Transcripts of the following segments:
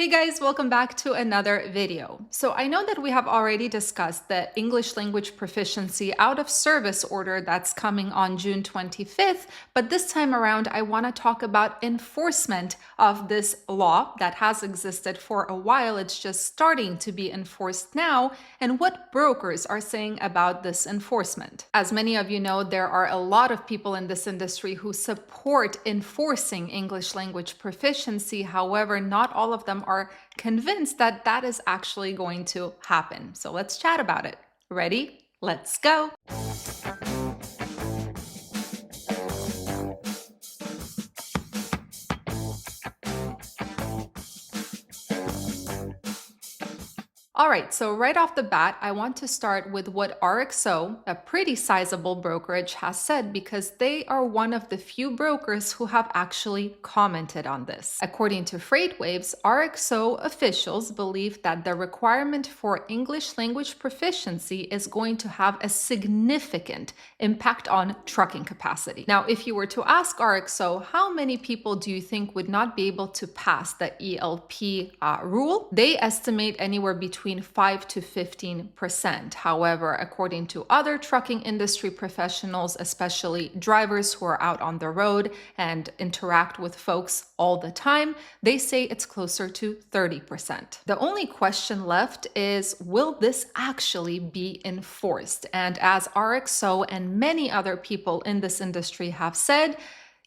Guys, welcome back to another video. So I know that we have already discussed the English language proficiency out of service order that's coming on June 25th, but this time around I want to talk about enforcement of this law that has existed for a while. It's just starting to be enforced now, and what brokers are saying about this enforcement. As many of you know, there are a lot of people in this industry who support enforcing English language proficiency. However, not all of them are convinced that that is actually going to happen. So let's chat about it. Ready? Let's go. All right, so right off the bat, I want to start with what RXO, a pretty sizable brokerage, has said because they are one of the few brokers who have actually commented on this. According to FreightWaves, RXO officials believe that the requirement for English language proficiency is going to have a significant impact on trucking capacity. Now, if you were to ask RXO, how many people do you think would not be able to pass the ELP rule? They estimate anywhere between 5 to 15%. However, according to other trucking industry professionals, especially drivers who are out on the road and interact with folks all the time, they say it's closer to 30%. The only question left is, will this actually be enforced? And as RXO and many other people in this industry have said,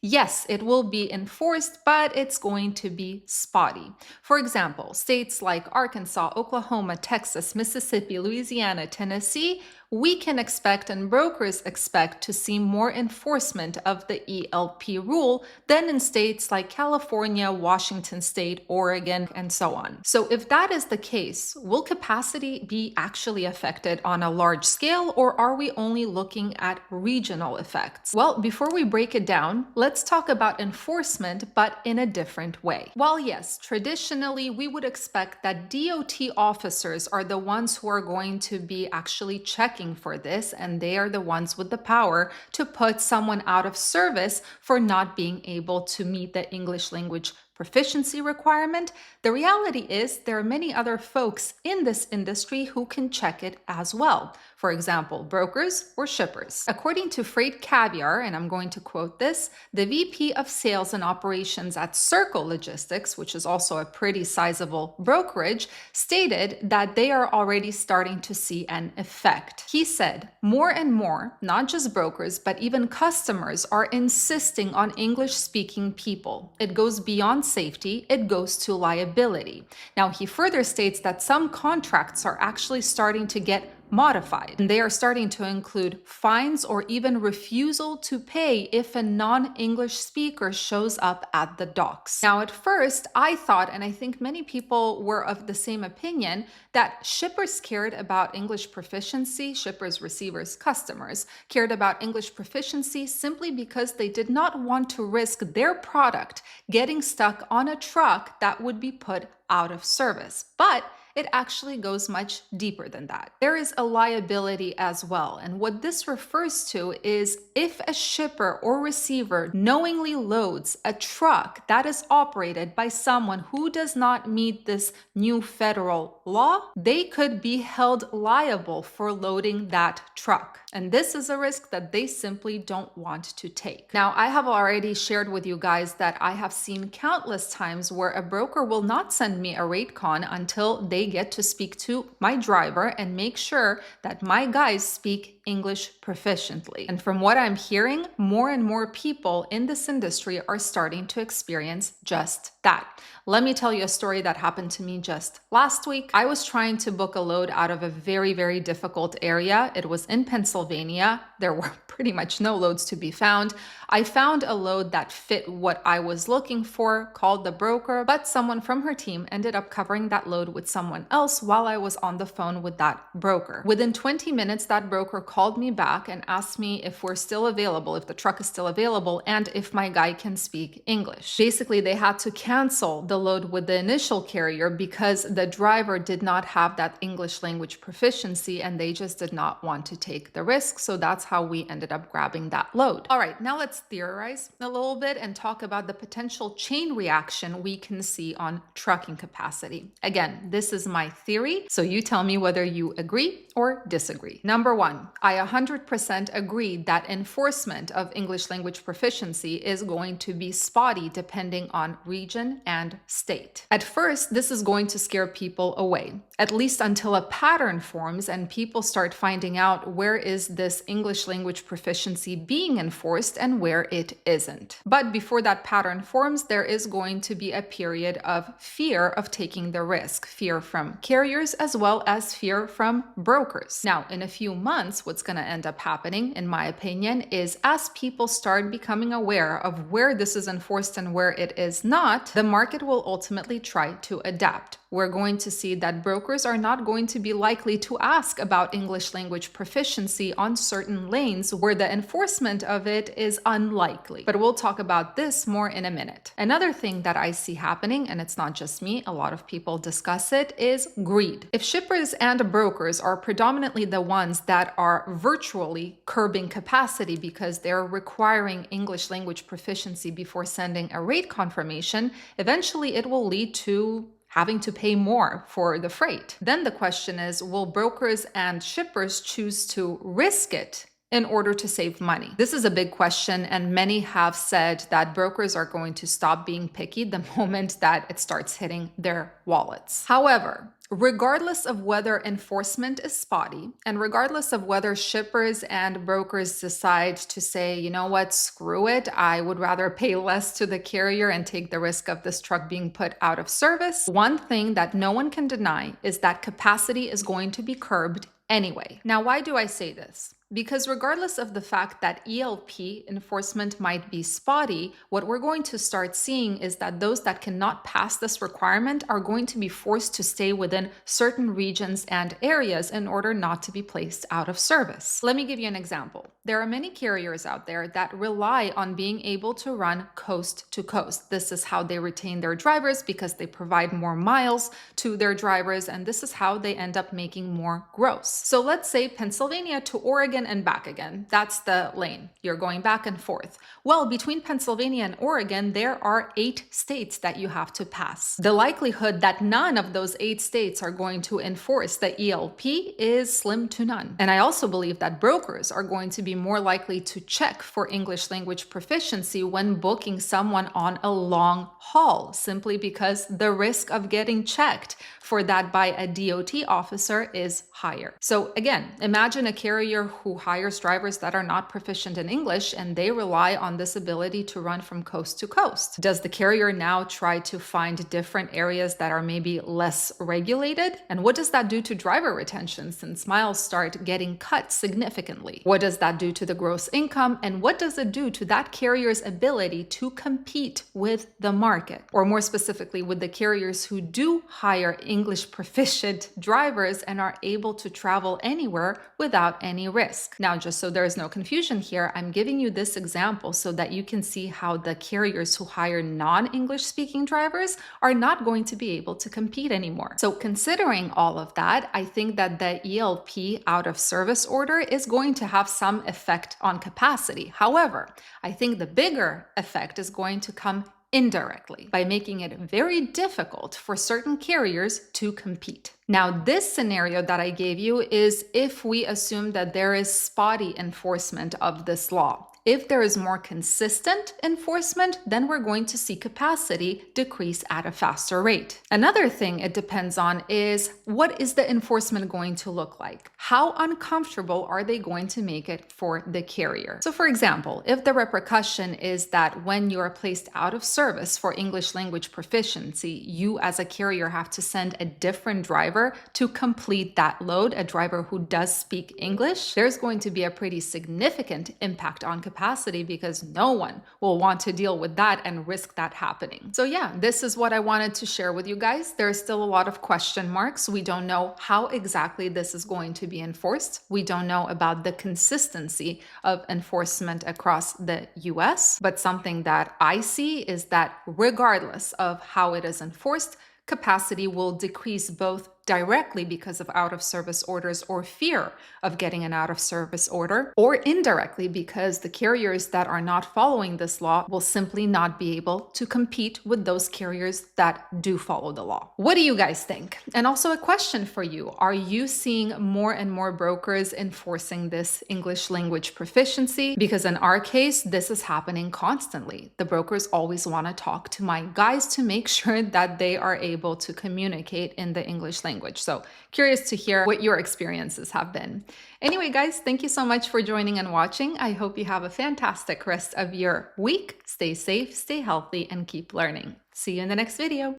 yes, it will be enforced, but it's going to be spotty. For example, states like Arkansas, Oklahoma, Texas, Mississippi, Louisiana, Tennessee, we can expect and brokers expect to see more enforcement of the ELP rule than in states like California, Washington State, Oregon, and so on. So if that is the case, will capacity be actually affected on a large scale, or are we only looking at regional effects? Well, before we break it down, let's talk about enforcement, but in a different way. While yes, traditionally we would expect that DOT officers are the ones who are going to be actually checking for this, and they are the ones with the power to put someone out of service for not being able to meet the English language proficiency requirement. The reality is there are many other folks in this industry who can check it as well. For example, brokers or shippers. According to Freight Caviar, and I'm going to quote this, the VP of Sales and Operations at Circle Logistics, which is also a pretty sizable brokerage, stated that they are already starting to see an effect. He said, more and more, not just brokers, but even customers are insisting on English-speaking people. It goes beyond safety, it goes to liability. Now, he further states that some contracts are actually starting to get modified. And they are starting to include fines or even refusal to pay if a non-English speaker shows up at the docks. Now, at first, I thought, and I think many people were of the same opinion, that shippers cared about English proficiency, shippers, receivers, customers cared about English proficiency simply because they did not want to risk their product getting stuck on a truck that would be put out of service. But it actually goes much deeper than that. There is a liability as well, and what this refers to is if a shipper or receiver knowingly loads a truck that is operated by someone who does not meet this new federal law, they could be held liable for loading that truck. And this is a risk that they simply don't want to take. Now, I have already shared with you guys that I have seen countless times where a broker will not send me a rate con until they get to speak to my driver and make sure that my guys speak English proficiently. And from what I'm hearing, more and more people in this industry are starting to experience just that. Let me tell you a story that happened to me just last week. I was trying to book a load out of a very, very difficult area. It was in Pennsylvania. There were pretty much no loads to be found. I found a load that fit what I was looking for, called the broker, but someone from her team ended up covering that load with someone else while I was on the phone with that broker. Within 20 minutes, that broker called me back and asked me if we're still available, if the truck is still available, and if my guy can speak English. Basically, they had to cancel the load with the initial carrier because the driver did not have that English language proficiency and they just did not want to take the risk. So that's how we ended up grabbing that load. All right, now let's theorize a little bit and talk about the potential chain reaction we can see on trucking capacity. Again, this is my theory, so you tell me whether you agree or disagree. Number one, I 100% agree that enforcement of English language proficiency is going to be spotty depending on region and state. At first, this is going to scare people away, at least until a pattern forms and people start finding out where is this English language proficiency being enforced and where it isn't. But before that pattern forms, there is going to be a period of fear of taking the risk, fear from carriers as well as fear from brokers. Now, in a few months, what's going to end up happening, in my opinion, is as people start becoming aware of where this is enforced and where it is not, the market will ultimately try to adapt. We're going to see that brokers are not going to be likely to ask about English language proficiency on certain lanes where the enforcement of it is unlikely. But we'll talk about this more in a minute. Another thing that I see happening, and it's not just me, a lot of people discuss it, is greed. If shippers and brokers are predominantly the ones that are virtually curbing capacity because they're requiring English language proficiency before sending a rate confirmation, eventually it will lead to having to pay more for the freight. Then the question is, will brokers and shippers choose to risk it in order to save money? This is a big question, and many have said that brokers are going to stop being picky the moment that it starts hitting their wallets. However, regardless of whether enforcement is spotty, and regardless of whether shippers and brokers decide to say, you know what, screw it, I would rather pay less to the carrier and take the risk of this truck being put out of service, one thing that no one can deny is that capacity is going to be curbed anyway. Now, why do I say this? Because regardless of the fact that ELP enforcement might be spotty, what we're going to start seeing is that those that cannot pass this requirement are going to be forced to stay within certain regions and areas in order not to be placed out of service. Let me give you an example. There are many carriers out there that rely on being able to run coast to coast. This is how they retain their drivers because they provide more miles to their drivers, and this is how they end up making more gross. So let's say Pennsylvania to Oregon and back again. That's the lane. You're going back and forth. Well, between Pennsylvania and Oregon, there are 8 states that you have to pass. The likelihood that none of those 8 states are going to enforce the ELP is slim to none. And I also believe that brokers are going to be more likely to check for English language proficiency when booking someone on a long haul, simply because the risk of getting checked for that by a DOT officer is higher. So again, imagine a carrier who hires drivers that are not proficient in English and they rely on this ability to run from coast to coast. Does the carrier now try to find different areas that are maybe less regulated? And what does that do to driver retention since miles start getting cut significantly? What does that do to the gross income? And what does it do to that carrier's ability to compete with the market? Or more specifically, with the carriers who do hire English proficient drivers and are able to travel anywhere without any risk. Now, just so there is no confusion here, I'm giving you this example so that you can see how the carriers who hire non-English speaking drivers are not going to be able to compete anymore. So considering all of that, I think that the ELP out of service order is going to have some effect on capacity. However, I think the bigger effect is going to come indirectly by making it very difficult for certain carriers to compete. Now, this scenario that I gave you is if we assume that there is spotty enforcement of this law. If there is more consistent enforcement, then we're going to see capacity decrease at a faster rate. Another thing it depends on is what is the enforcement going to look like? How uncomfortable are they going to make it for the carrier? So for example, if the repercussion is that when you are placed out of service for English language proficiency, you as a carrier have to send a different driver to complete that load, a driver who does speak English, there's going to be a pretty significant impact on capacity capacity because no one will want to deal with that and risk that happening. So yeah, this is what I wanted to share with you guys. There's still a lot of question marks. We don't know how exactly this is going to be enforced. We don't know about the consistency of enforcement across the US, but something that I see is that regardless of how it is enforced, capacity will decrease both directly because of out of service orders or fear of getting an out of service order, or indirectly because the carriers that are not following this law will simply not be able to compete with those carriers that do follow the law. What do you guys think? And also a question for you. Are you seeing more and more brokers enforcing this English language proficiency? Because in our case, this is happening constantly. The brokers always want to talk to my guys to make sure that they are able to communicate in the English language. So curious to hear what your experiences have been. Anyway, guys, thank you so much for joining and watching. I hope you have a fantastic rest of your week. Stay safe, stay healthy, and keep learning. See you in the next video.